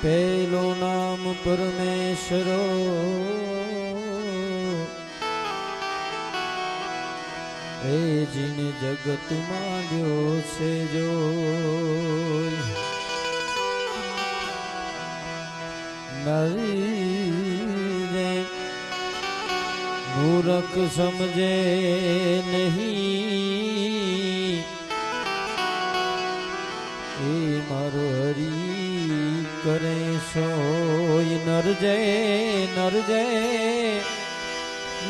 પહેલો નામ પરમેશ્વરો એ જીને જગત માંડ્યો છે જો નરી મૂરખ સમજે નહીં એ મારો હરી કરે સોય નરજે નરજે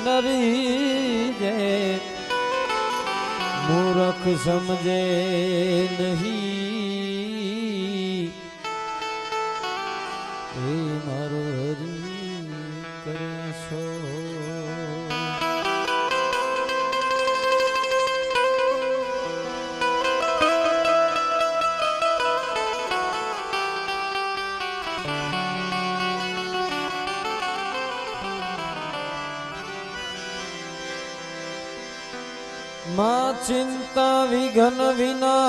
નરી જય મૂરખ સમજે નહીં એ મારો હરી કરે સોય માં ચિંતા વિઘ્ન વિનાશની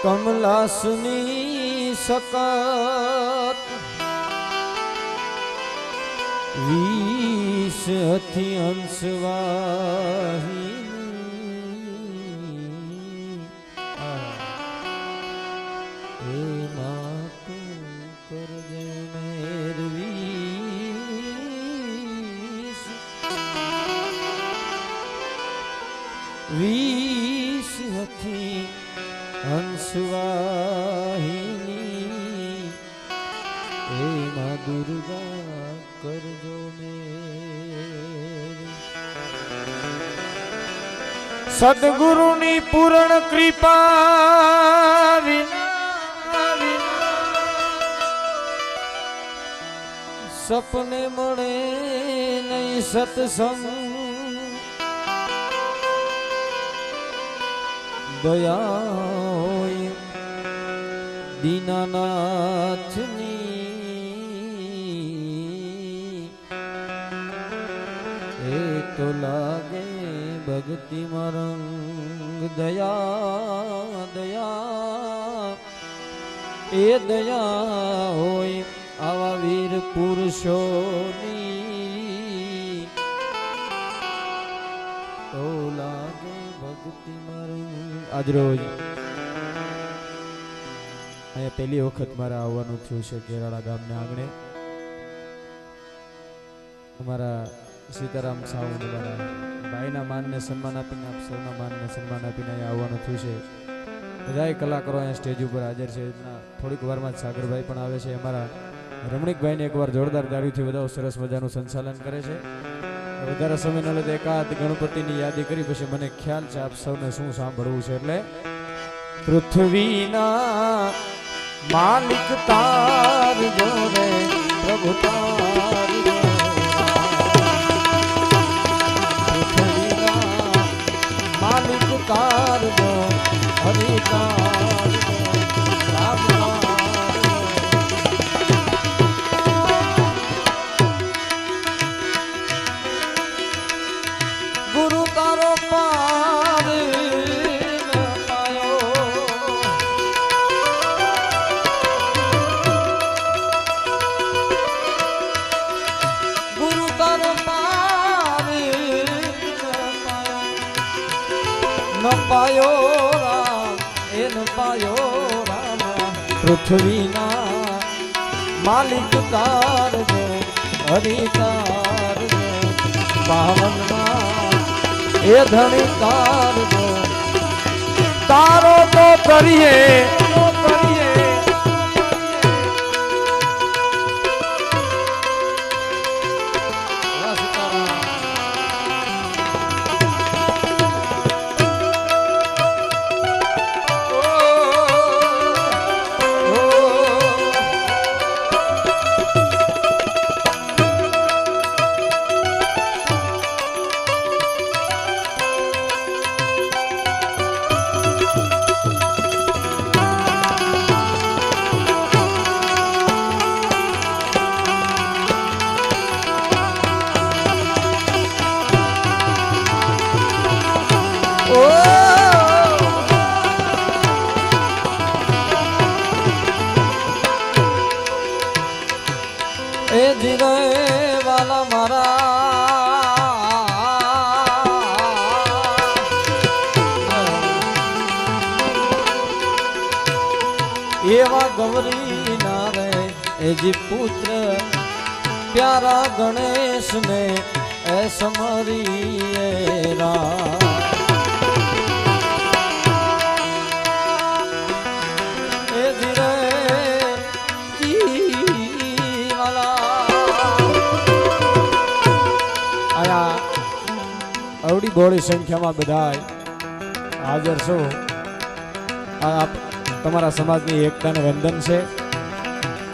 કમલાસની સકાત વિષ હથી અંશવાહી એ માં તું કરજે મેરવી વિષ હથી હંસવાહિની હે માં દુર્ગા કરજો મેર સદગુરુની પૂર્ણ કૃપા વિના સપને મળે નહીં સત્સંગ દયા દીનાનાથની એ તો લાગે ભક્તિમાં રંગ દયા દયા એ દયા હોય આવા વીર પુરુષોની તો લાગે ભક્તિમાં રંગ આજરોજ અહીંયા પહેલી વખત મારે આવવાનું થયું છે કેરાળા ગામને આંગણે અમારા સીતારામ સાઉન્ડ વાળા ભાઈના માનને સન્માન આપીને આપ સૌના માનને સન્માન આપીને અહીંયા આવવાનું થયું છે બધાય કલાકારો અહીંયા સ્ટેજ ઉપર હાજર છે થોડીક વારમાં જ સાગરભાઈ પણ આવે છે અમારા રમણીકભાઈને એકવાર જોરદાર તાળીઓથી બધા સરસ મજાનું સંચાલન કરે છે વધારે સમય ન લે તો એકાદ ગણપતિની યાદી કરી પછી મને ખ્યાલ છે આપ સૌને શું સાંભળવું છે એટલે પૃથ્વીના માલિક તાર જો રે પ્રભુ તાર જો પૃથ્વીના માલિક તાર જો હરિ તાર જો રામ ગુરુ તારો પાર ન પાયો રામ એ ન પાયો રામ પૃથ્વીના માલિક તાર જો હરિ તાર જો પાવનમાં એ ધણી તાર જો તારો તો કરીએ એ ધીરે વાલા મારા એવા ગૌરી ના રે એ જી પુત્ર પ્યારા ગણેશ ને એ સમરી રા એ ધીરે અવડી બોળી સંખ્યામાં બધા હાજર છો. આ તમારા સમાજની એકતાને વંદન છે.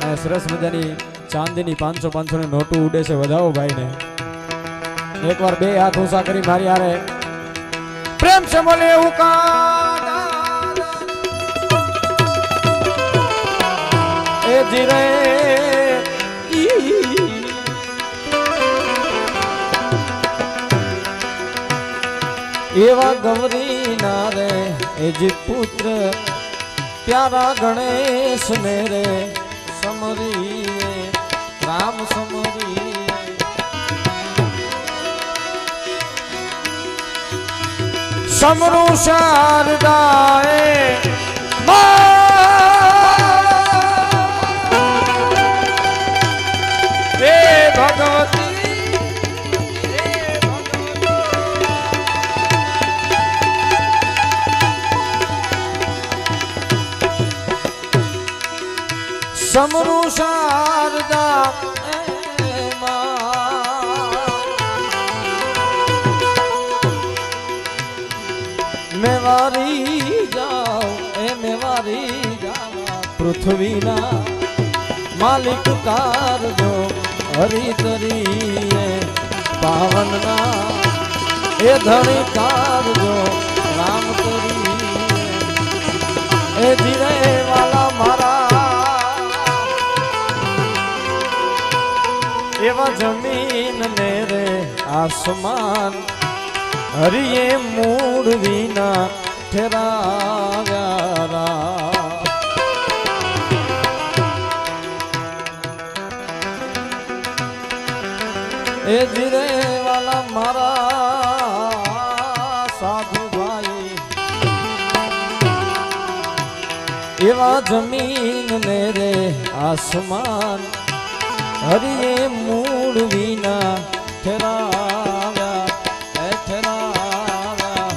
આ સરસ મજાની ચાંદીની 500 ની નોટું ઉડે છે. વધાવો ભાઈને એકવાર બે હાથ ઊંચા કરી મારી હારે પ્રેમ છે બોલે એવું એ ધીરે એવા ગૌરી ના રે એ જી પુત્ર પ્યારા ગણેશ ને રે સમરી રામ સમરી સમરુ શારદાએ હે ભગવતી સમરુ શારદા મેવારી જાઓ એ મેવારી જાઓ પૃથ્વીના માલિક કારજો હરિતરી પાવનના એ ધણી કારજો રામ તરી એ ધીરે વાલા મારા એવા જમીન ને રે આસમાન હરિએ મૂળ વિના ઠેરાવ્યા એ ધીરે વાલા મારા સાધુ ભાઈ એવા જમીન ને રે આસમાન હરિએ મૂળ વિના ઠેરાવ્યા ઠેરાવ્યા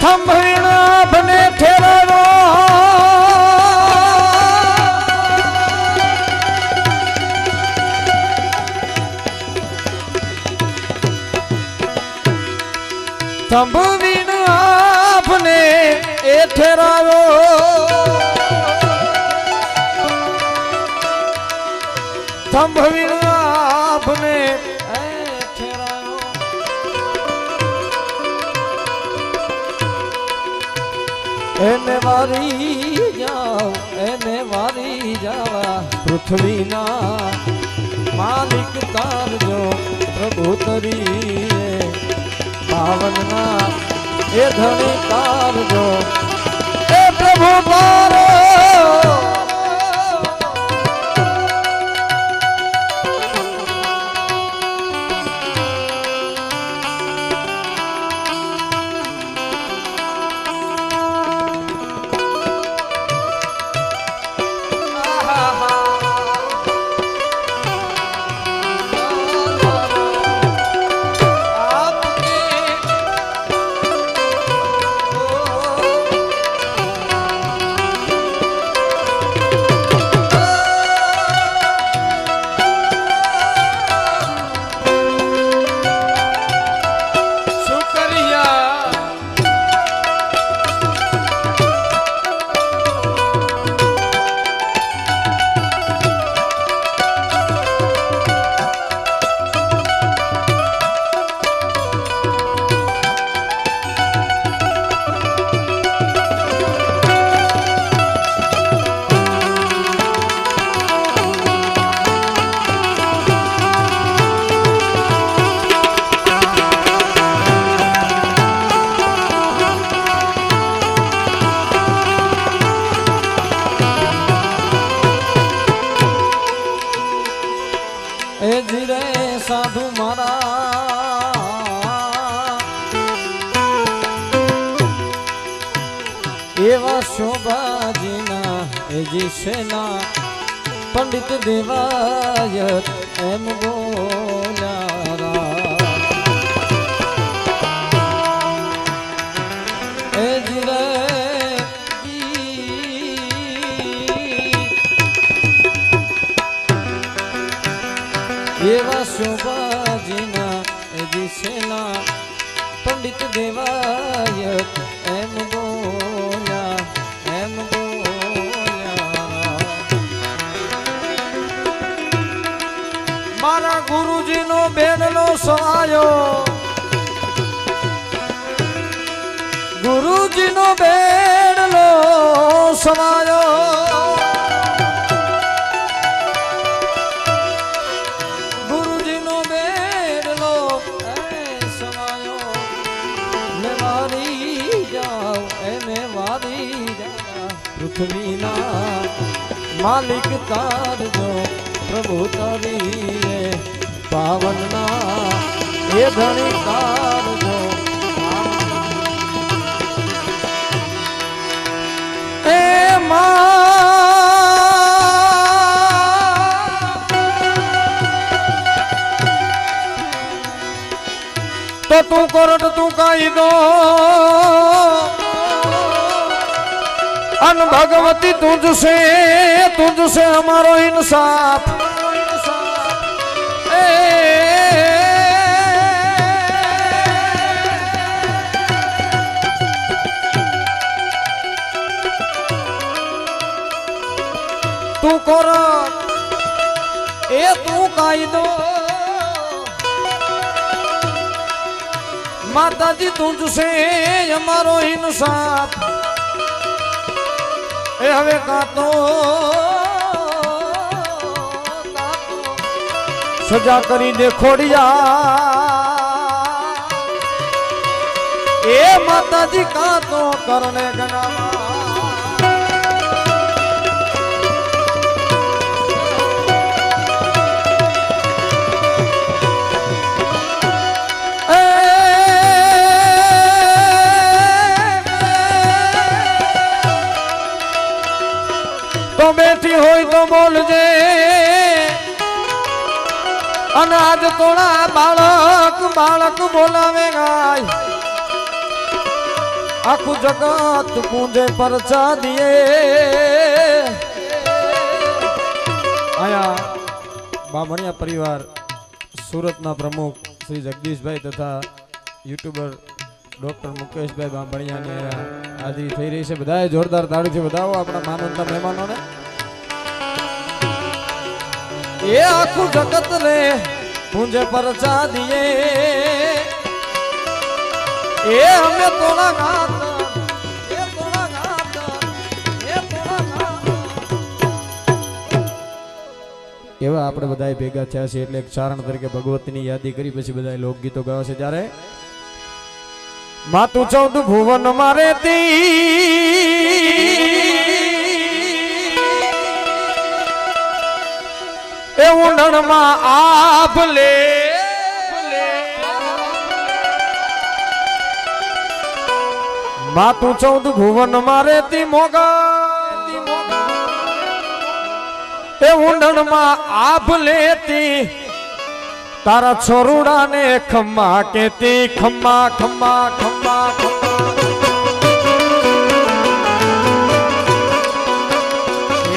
થંભીણા બને ઠેરાવો થંભીણા આપને એ ઠેરાવો સંભવીણ આપને એને વારી જાઓ એને વારી જાવા પૃથ્વીના માલિક તારજો પ્રભુ તરી પાવનના એ ધણી તારજો એ પ્રભુ તારો એજી સેના પંડિત દેવાયત એમ બોલ્યા રામ. એજી રે એવા શોભાજીના એજી સેના પંડિત દેવાયત એમ બોલ્યા એમ બોલ્યા. મારા ગુરુજીનો બેડલો સવાયો, ગુરુજીનો બેડલો સવાયો, ગુરુજીનો બેડલો સવાયો. મેં વારી જાઉં એને વારી જા, પૃથ્વીના માલિક તારજો પ્રભુ તારી પાવનના એ ધણી તારજો. એ તો તું કોરટ તું કાઈ દો અન ભગવતી તુझसे हमारो इंसाफ. તું કોરટ એ તું કાયદો માતાજી તુझसे हमारो इंसाफ. એ હવે કાતો સજા કરી દે ખોડિયા. એ માતાજી કાતો કરને ગનાવા. તો બેઠી હોય તો બોલજે અને આજ તોડા બાળક બાળક બોલાવે ગાય. આખું જગત પૂંજે પરચા દિયે. આયા બામણિયા પરિવાર સુરતના પ્રમુખ શ્રી જગદીશભાઈ તથા યુટ્યુબર ડોક્ટર મુકેશભાઈ બામણિયાની હાજરી થઈ રહી છે. બધાએ જોરદાર તાળીથી વધાવો આપણા માનવતા મહેમાનોને. એ આખું જગત રે પૂંજે પરચા દિયે. એ અમે તોડા ગાત એ તોડા ગાત એ તોડા ગાત. એવા આપણે બધાએ ભેગા થયા છે એટલે એક ચારણ તરીકે ભગવતીની યાદી કરી પછી બધાએ લોકગીતો ગાવા છે. ત્યારે માતું 14 ભુવન મારે એ ઊંડણમાં આભ લે માતું 14 ભુવન મારે તી મોગા એ ઊંડણમાં આભ લેતી તારા છોરુડાને ખમ્મા કેતી ખમ્મા ખમ્મા ખમ્મા ખમ્મા.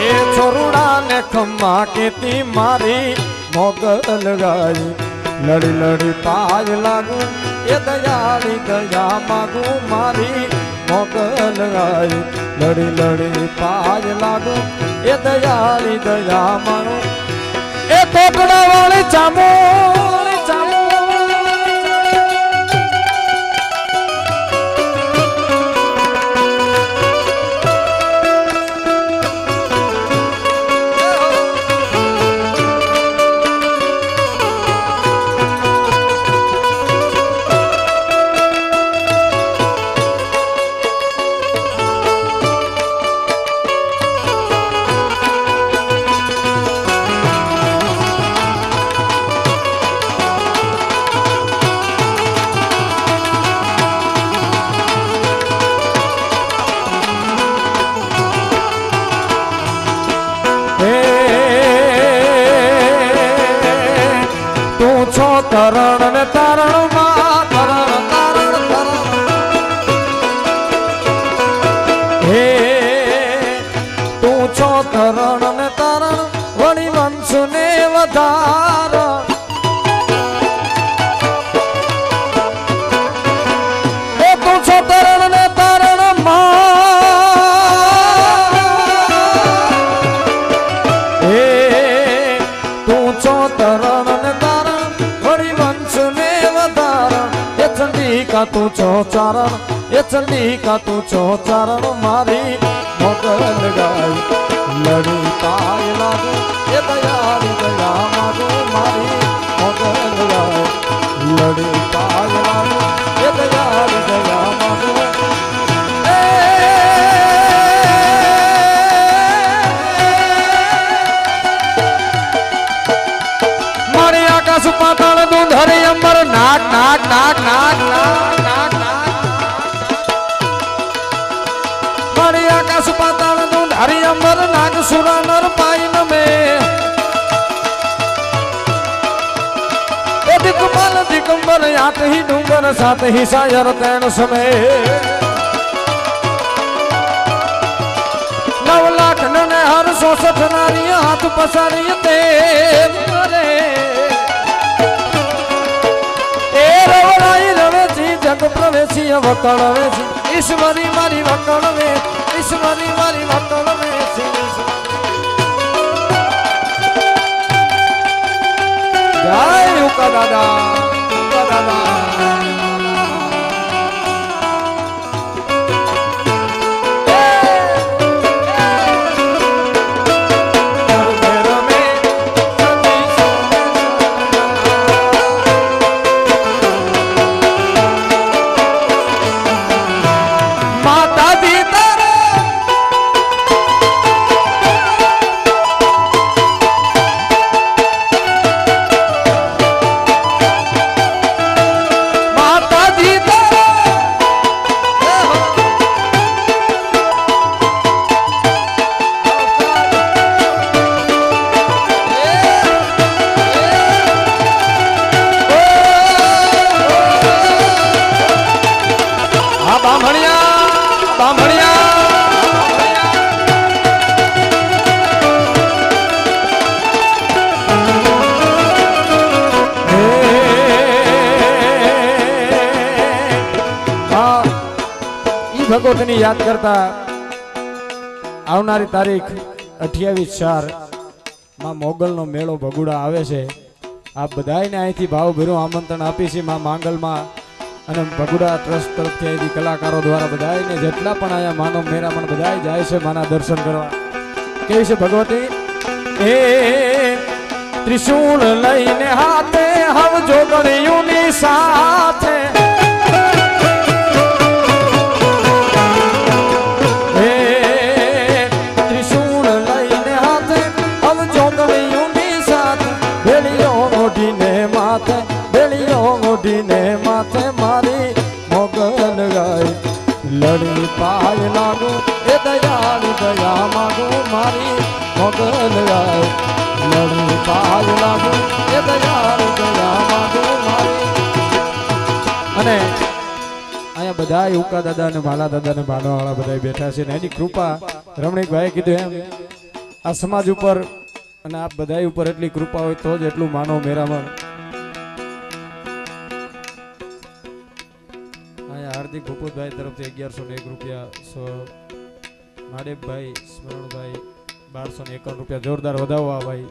એ છોરુડાને ખમ્મા કેતી મારી મોગલ ગાય. લડી લડી પાય લાગુ એ દયાળી દયા માગું મારી મોગલ ગાય. લડી લડી પાય લાગુ એ દયાળી દયા માગું. એ કોકડા વાળી ચામો તરણ ને તારણ માં તરણ તારણ તરણ હે તું છો તરણ ને તારણ વળી વંશ ને વધાર એ તું છો તરણ ને તારણ માં હે તું છો તરણ ને તારણ વળી વંશ ને વધાર એ ચંડિકા તું છો ચારણ એ ચંડિકા તું છો ચારણ મારી મોગલ ગાય લડી પાય લાગુ એ દયાળી દયા માગો મારી મોગલ ગાય લડી પાય લાગુ એ દયાળી દયા માગો મારી આકાશ પાતાળ દૂધ હરે અંબર નાક નાક નાક નાક નાક નાક નાક મારી આકાશ પાતાળ દૂધ હરે અંબર નાગ સુરા નર પાઈન મે એ દિકમલ દિગંબર આઠ ही डूंगर सात ही सायर तैन समय 9 लाख ने हर 160 नारी हाथ पसारी ते रे ए रवराई रवे जी जग प्रवेशी वकड़ वे जी ईश्वरी मारी वकड़ वे ईश्वरी मारी वकड़ वे जय उका दादा ભગવતની યાદ કરતા આવનારી તારીખ 28/4 માં મોગલનો મેળો ભગુડા આવે છે. આપ બધાને અહીંથી ભાવભર્યું આમંત્રણ આપી છે માં માંગલમાં અને ભગુડા ટ્રસ્ટ તરફથી અહીંથી કલાકારો દ્વારા બધાને જેટલા પણ અહીંયા માનવ મેરામણ બધા જાય છે માના દર્શન કરવા. કેવી છે ભગવતી? એ ત્રિશૂળ લઈને હાથે હવ જોગણીઓની સાથે ને માથે મારી મોગલ ગાય લડી પાય લાગુ એ દયાળી દયા માગો મારી મોગલ ગાય લડી પાય લાગુ એ દયાળી દયા માગો મારી. અને અહીંયા બધા ઉકા દાદા અને ભાલા દાદા ને ભાણવાળા બધા બેઠા છે ને એની કૃપા રમણીકભાઈ કીધું એમ આ સમાજ ઉપર અને આપ બધા ઉપર એટલી કૃપા હોય તો જ એટલું માનો મેરામણ. હાર્દિક ભૂપતભાઈ તરફથી 1101 રૂપિયા, માડેપભાઈ સ્મરણભાઈ 1251 રૂપિયા. જોરદાર વધાવો આ ભાઈ.